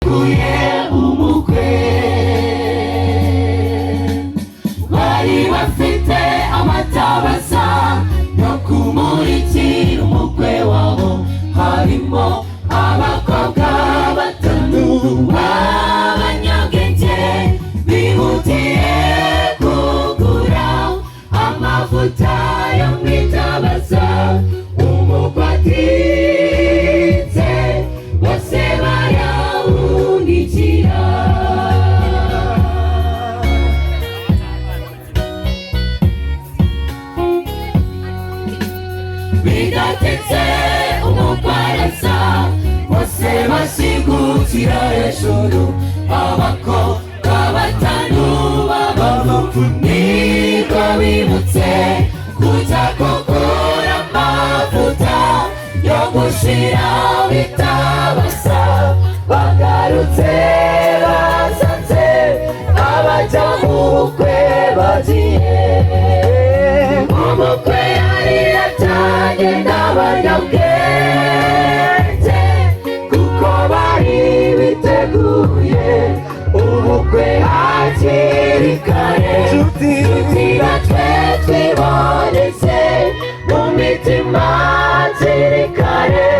biteguye umukwe. Bari bafite amatabaza yo kumurikira umukwe wabo, harimo abakobwa batanu b'abanyabwenge bihutiye kugura amavuta yo kwitabaza umukwe atinze, bose barahungikira. Bidatinze umukwe araza, bose basigukira hejuru. Abakobwa batanu b'abapfu nibwo bibutse kujya kugura amavuta yo gushira bitabaza. Bagarutse basanze abajya mu bukwe bagiye. Umukwe yari yajyanye n'abanyabwenge, kuko bari biteguye ubukwe hakiri kare. Nshuti natwe twiboneze mu mitima hakiri kare,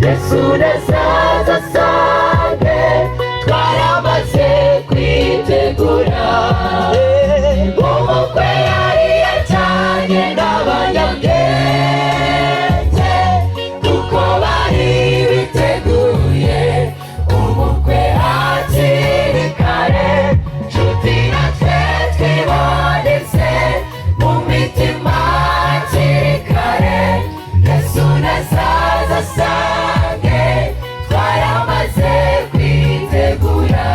Yesu nazaza asange twaramaze kwitegura. Umukwe yari yajyanye n'abanyabwenge, kuko bari biteguye ubukwe hakiri kare. Nshuti natwe twiboneze mu mitima hakiri kare, Yesu nazaza asange twaramaze kwitegura.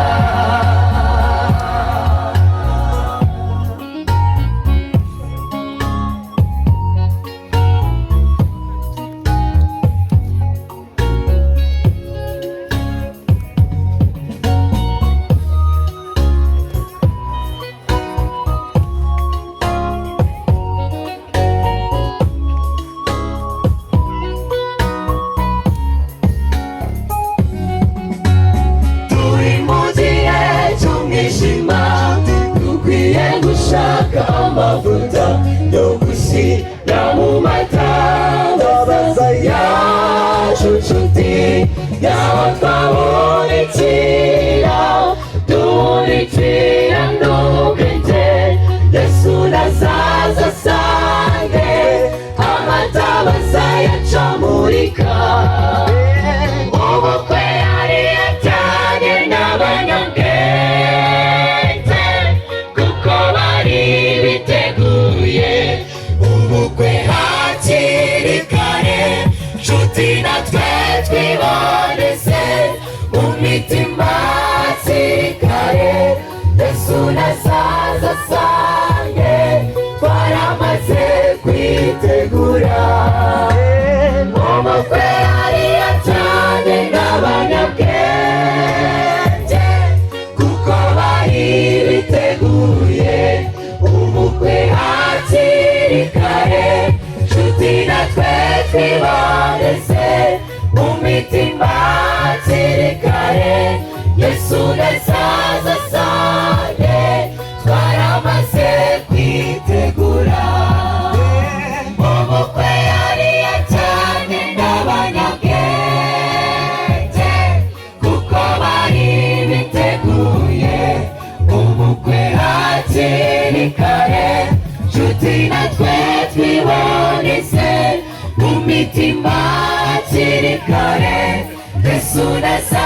Gushaka amavuta yo gushyira mu matabaza yacu, nshuti yaho twabonekera, tunikira n'ubwenge. Yesu nazaza asange amatabaza yacu amurika. Umukwe yari yajyanye n'abanyabwenge, kuko bari biteguye ubukwe hakiri kare. Nshuti natwe twiboneze mu mitima hakiri kare, Yesu nazaza asange twaramaze kwitegura. Umukwe yari yajyanye n'abanyabwenge, kuko bari biteguye ubukwe hakiri kare. Nshuti natwe twiboneze mu mitima hakiri kare, Yesu nazaza asange twaramaze kwitegura. Umukwe yari yajyanye n'abanyabwenge, kuko bari biteguye ubukwe hakiri kare. Nshuti natwe twiboneze mu mitima hakiri kare, Yesu nazaza